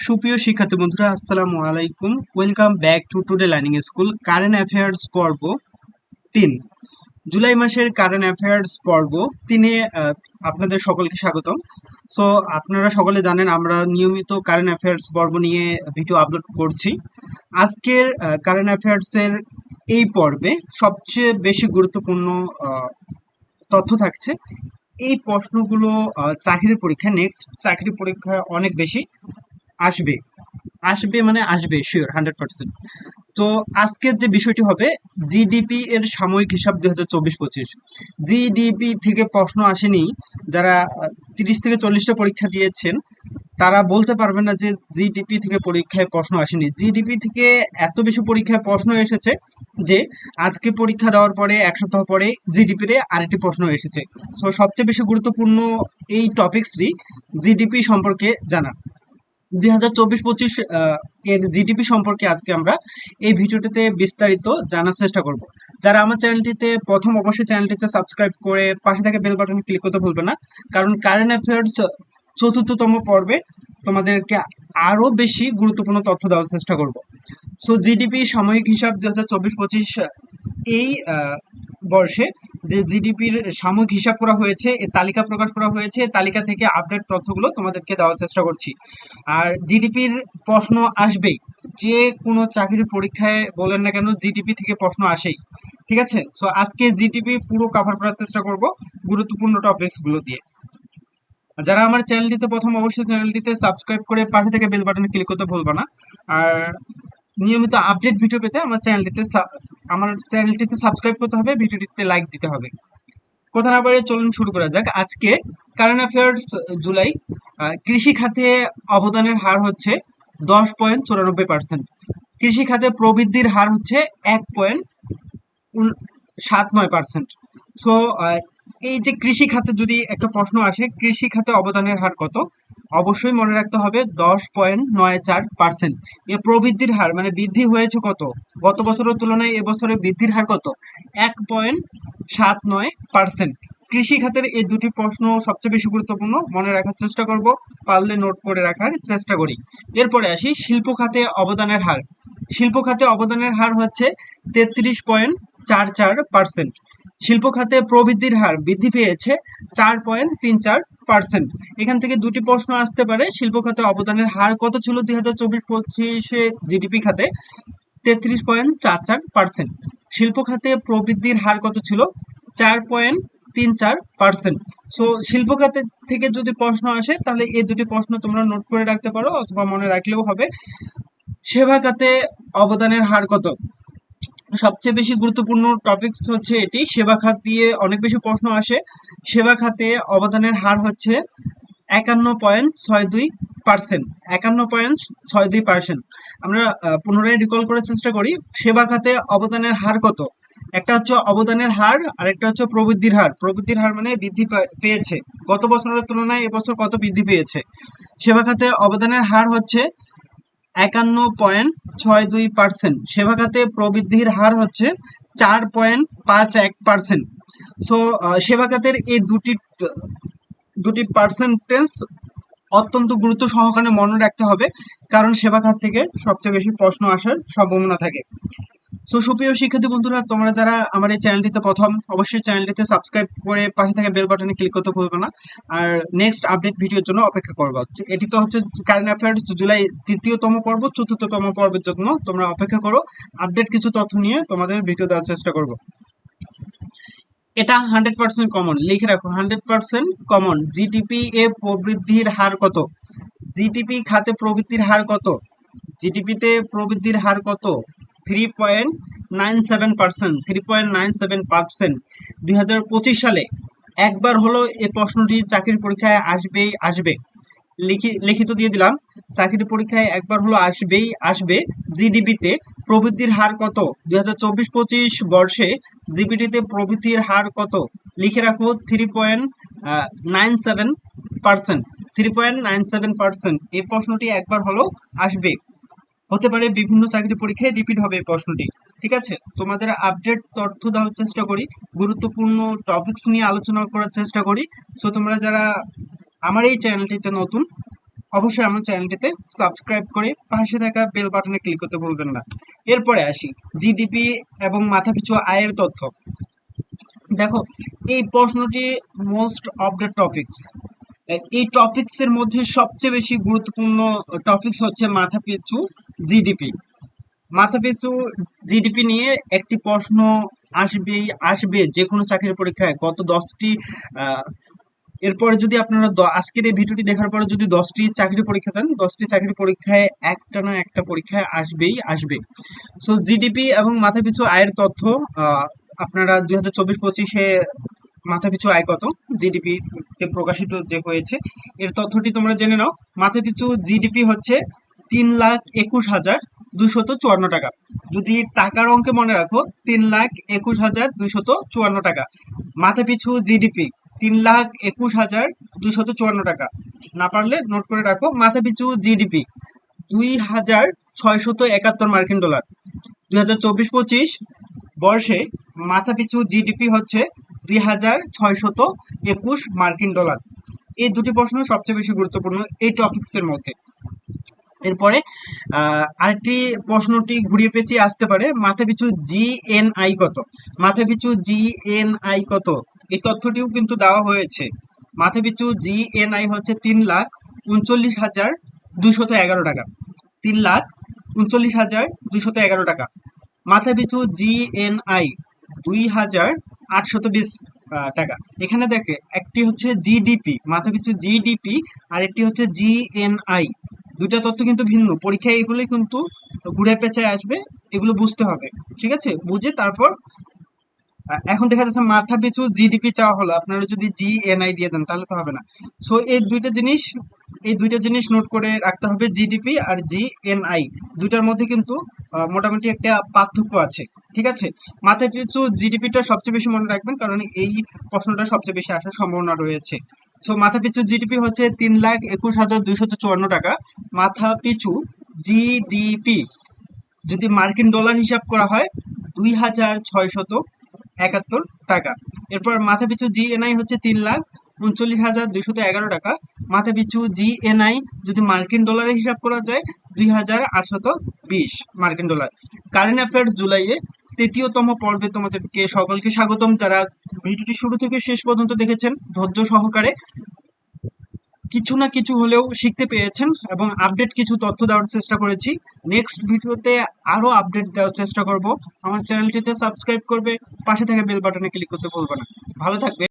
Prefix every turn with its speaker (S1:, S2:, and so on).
S1: সুপ্রিয় শিক্ষার্থী বন্ধুরা, আসসালামু আলাইকুম। Welcome back to today learning school current affairs পর্ব 3। জুলাই মাসের কারেন্ট অ্যাফেয়ার্স পর্ব 3-এ আপনাদের সকলকে স্বাগতম। সো আপনারা সকলে জানেন আমরা নিয়মিত কারেন্ট অ্যাফেয়ার্স পর্ব নিয়ে ভিডিও আপলোড করছি। আজকের কারেন্ট অ্যাফেয়ার্সের এই পর্বে সবচেয়ে বেশি গুরুত্বপূর্ণ তথ্য থাকছে। এই প্রশ্নগুলো চাকরির পরীক্ষা, নেক্সট চাকরি পরীক্ষায় অনেক বেশি আসবে। মানে আসবে শিওর 100%। তো আজকের যে বিষয়টি হবে জিডিপি এর সাময়িক হিসাব 2024-25। জিডিপি থেকে প্রশ্ন আসেনি। যারা 30 থেকে 40টা পরীক্ষা দিয়েছেন তারা বলতে পারবেন না যে জিডিপি থেকে পরীক্ষায় প্রশ্ন আসেনি। জিডিপি থেকে এত বেশি পরীক্ষায় প্রশ্ন এসেছে যে আজকে পরীক্ষা দেওয়ার পরে 1 সপ্তাহ পরে জিডিপির আরেকটি প্রশ্ন এসেছে। সো সবচেয়ে বেশি গুরুত্বপূর্ণ এই টপিকসটি জিডিপি সম্পর্কে জানা। 2024-25 এর জিডিপি সম্পর্কে আজকে আমরা এই ভিডিওটিতে বিস্তারিত জানার চেষ্টা করব। যারা আমার চ্যানেলটিতে প্রথম, অবশ্যই চ্যানেলটিতে সাবস্ক্রাইব করে পাশে থাকা বেল বাটন ক্লিক করতে ভুলবে না, কারণ কারেন্ট অ্যাফেয়ার্স 4র্থতম পর্বে তোমাদেরকে আরো বেশি গুরুত্বপূর্ণ তথ্য দেওয়ার চেষ্টা করব। সো জিডিপি সাময়িক হিসাব 2024-25 এই বর্ষে যে জিডিপির সাময়িক হিসাব করা হয়েছে, এর তালিকা প্রকাশ করা হয়েছে। তালিকা থেকে আপডেট তথ্যগুলো তোমাদেরকে দেওয়ার চেষ্টা করছি। আর জিডিপির প্রশ্ন আসবেই, যে কোনো চাকরির পরীক্ষায় বলেন না কেন জিডিপি থেকে প্রশ্ন আসেই, ঠিক আছে? সো আজকে জিডিপি পুরো কভার করার চেষ্টা করব গুরুত্বপূর্ণ টপিকস গুলো দিয়ে। যারা আমার চ্যানেলটিতে প্রথম, অবশ্যই চ্যানেলটিতে সাবস্ক্রাইব করে পাশে থেকে বেল বাটনে ক্লিক করতে ভুলবা না। আর নিয়মিত আপডেট ভিডিও পেতে আমার চ্যানেলটিতে সাবস্ক্রাইব করতে হবে, ভিডিওটিতে লাইক দিতে হবে। কথা না বাড়িয়ে চলুন শুরু করা যাক। আজকে কারেন্ট অ্যাফেয়ার্স জুলাই। কৃষি খাতে অবদানের হার হচ্ছে 10.94%। কৃষি খাতে প্রবৃদ্ধির হার হচ্ছে 1.79%। সো এই যে কৃষি খাতে যদি একটা প্রশ্ন আসে, কৃষি খাতে অবদানের হার কত, অবশ্যই মনে রাখতে হবে 10.94%। এ প্রবৃদ্ধির হার মানে বৃদ্ধি হয়েছে কত, গত বছরের তুলনায় এবছরে বৃদ্ধির হার কত, 1.79%। কৃষি খাতের এই দুটি প্রশ্ন সবচেয়ে বেশি গুরুত্বপূর্ণ, মনে রাখার চেষ্টা করব, পারলে নোট করে রাখার চেষ্টা করি। এরপরে আসি শিল্প খাতে অবদানের হার। শিল্প খাতে অবদানের হার হচ্ছে 33.44%। শিল্প খাতে প্রবৃদ্ধির হার বৃদ্ধি পেয়েছে 4.34%। এখান থেকে দুটি প্রশ্ন আসতে পারে, শিল্প খাতে অবদানের হার কত ছিল 2024-25 জিডিপি খাতে, 33.44%। শিল্প খাতে প্রবৃদ্ধির হার কত ছিল, 4.34%। সো শিল্প খাতে থেকে যদি প্রশ্ন আসে তাহলে এই দুটি প্রশ্ন তোমরা নোট করে রাখতে পারো, অথবা মনে রাখলেও হবে। সেবা খাতে অবদানের হার কত, সবচেয়ে বেশি গুরুত্বপূর্ণ টপিকস হচ্ছে এটি। সেবা খাত দিয়ে অনেক বেশি প্রশ্ন আসে। সেবা খাতে অবদানের হার হচ্ছে 51.62%। 51.62%। আমরা পুনরায় রিকল করার চেষ্টা করি, সেবা খাতে অবদানের হার কত। একটা হচ্ছে অবদানের হার আর একটা হচ্ছে প্রবৃদ্ধির হার। প্রবৃদ্ধির হার মানে বৃদ্ধি পেয়েছে, গত বছরের তুলনায় এবছর কত বৃদ্ধি পেয়েছে। সেবা খাতে অবদানের হার হচ্ছে 51.62%। সেবা খাতে প্রবৃদ্ধির হার হচ্ছে 4.51%। সো সেবা খাতের এই দুটি পার্সেন্টেজ অত্যন্ত গুরুত্ব সহকারে মনে রাখতে হবে, কারণ সেবা খাত থেকে সবচেয়ে বেশি প্রশ্ন আসার সম্ভাবনা থাকে। সো সুপ্রিয় শিক্ষার্থী বন্ধুরা, তোমরা যারা আমার এই চ্যানেলটিতে প্রথম, অবশ্যই চ্যানেলটিতে সাবস্ক্রাইব করে পাশে থাকা বেল বাটনে ক্লিক করতে ভুলবে না। আর নেক্সট আপডেট ভিডিওর জন্য অপেক্ষা করবা। এটি তো হচ্ছে কারেন্ট অ্যাফেয়ার্স জুলাই 3র্তম পর্ব, 4র্থতম পর্বের জন্য তোমরা অপেক্ষা করো। আপডেট কিছু তথ্য নিয়ে তোমাদের ভিডিও দেওয়ার চেষ্টা করব। এটা 100% কমন, লিখে রাখো 100% কমন। জিডিপি এ প্রবৃদ্ধির হার কত, জিডিপি খাতে প্রবৃদ্ধির হার কত, জিডিপিতে প্রবৃদ্ধির হার কত, 3.97%। 3.97%। 2025 সালে একবার হলো এই প্রশ্নটি চাকরির পরীক্ষায় আসবে। লিখিত দিয়ে দিলাম, চাকরির পরীক্ষায় একবার হলো আসবে। জিডিপিতে প্রবৃদ্ধির হার কত, 2024-25 বর্ষে জিডিপিতে প্রবৃদ্ধির হার কত, লিখে রাখো 3.97%। 3.97%। এই প্রশ্নটি একবার হলো আসবে, হতে পারে বিভিন্ন চাকরি পরীক্ষায় রিপিট হবে এই প্রশ্নটি, ঠিক আছে? তোমাদের আপডেট তথ্য দেওয়ার চেষ্টা করি, গুরুত্বপূর্ণ টপিকস নিয়ে আলোচনা করার চেষ্টা করি। সো তোমরা যারা আমার এই চ্যানেলটিতে নতুন, অবশ্যই আমার চ্যানেলটিতে সাবস্ক্রাইব করে পাশে থাকা বেল বাটনে ক্লিক করতে ভুলবেন না। এরপরে আসি জিডিপি এবং মাথাপিছু আয়ের তথ্য। দেখো, এই প্রশ্নটি মোস্ট অফ দ্য টপিকস। এই টপিকস এর মধ্যে সবচেয়ে বেশি গুরুত্বপূর্ণ টপিকস হচ্ছে মাথাপিছু জিডিপি। মাথাপিছু জিডিপি নিয়ে একটি প্রশ্ন আসবে যে কোনো চাকরির পরীক্ষায়। গত 10টি এরপরে যদি আপনারা আজকের এই ভিডিওটি দেখার পরে যদি 10টি চাকরি পরীক্ষা দেন, 10টি চাকরি পরীক্ষায় একটা না একটা পরীক্ষায় আসবে। সো জিডিপি এবং মাথাপিছু আয়ের তথ্য আপনারা 2024-25-এ মাথাপিছু আয় কত জিডিপি তে প্রকাশিত যে হয়েছে এর তথ্যটি তোমরা জেনে নাও। মাথাপিছু জিডিপি হচ্ছে 3,21,254 টাকা। যদি টাকার অঙ্কে মনে রাখো 3,21,254 টাকা। মাথাপিছু জিডিপি 3,21,254 টাকা। না পারলে নোট করে রাখো। মাথাপিছু জিডিপি 2,671 মার্কিন ডলার। 2024-25 বর্ষে মাথাপিছু জিডিপি হচ্ছে 2,621 মার্কিন ডলার। এই দুটি প্রশ্ন সবচেয়ে বেশি গুরুত্বপূর্ণ এই টপিকস এর মধ্যে। এরপরে আরেকটি প্রশ্নটি ঘুরিয়ে পেঁচিয়ে আসতে পারে, মাথাপিছু জিএনআই কত? মাথাপিছু জিএনআই কত? এই তথ্যটিও কিন্তু দেওয়া হয়েছে। মাথাপিছু জিএনআই হচ্ছে 3,39,211 টাকা। 3,39,211 টাকা। মাথাপিছু জিএনআই 2,820 টাকা। এখানে দেখে একটি হচ্ছে জিডিপি, মাথাপিছু জিডিপি, আর একটি হচ্ছে জিএনআই। দুইটা তথ্য কিন্তু ভিন্ন। পরীক্ষায় এগুলো কিন্তু ঘুরে পেঁচায় আসবে, এগুলো বুঝতে হবে। ঠিক আছে, বুঝে তারপর এখন দেখা যাচ্ছে মাথাপিছু জিডিপি চাওয়া হলো, আপনারা যদি জিএনআই দিয়ে দেন তাহলে তো হবে না। সো এই দুইটা জিনিস নোট করে রাখতে হবে, জিডিপি আর জিএনআই দুইটার মধ্যে কিন্তু মোটামুটি একটা পার্থক্য আছে। ঠিক আছে, মাথাপিছু জিডিপিটা সবচেয়ে বেশি মনে রাখবেন, কারণ এই প্রশ্নটা সবচেয়ে বেশি আসার সম্ভাবনা রয়েছে। সো মাথাপিছু জিডিপি হচ্ছে 3,21,254 টাকা। মাথাপিছু জিডিপি যদি মার্কিন ডলার হিসাব করা হয় 2,671 টাকা। এরপর মাথাপিছু জিএনআই হচ্ছে 3,39,211 টাকা। মাথাপিছু জিএনআই যদি মার্কিন ডলারে হিসাব করা যায় 2,820 মার্কিন ডলার। কারেন্ট অ্যাফেয়ার্স জুলাইয়ে 3য়তম পর্বে তোমাদেরকে সকলকে স্বাগতম। যারা ভিডিওটি শুরু থেকে শেষ পর্যন্ত দেখেছেন ধৈর্য সহকারে, কিছু না কিছু হলেও শিখতে পেরেছেন এবং আপডেট কিছু তথ্য দেওয়ার চেষ্টা করেছি। নেক্সট ভিডিওতে আরো আপডেট দেওয়ার চেষ্টা করব। আমার চ্যানেলটিতে সাবস্ক্রাইব করবে, পাশে থাকা বেল বাটনে ক্লিক করতে ভুলবে না। ভালো থাকবে।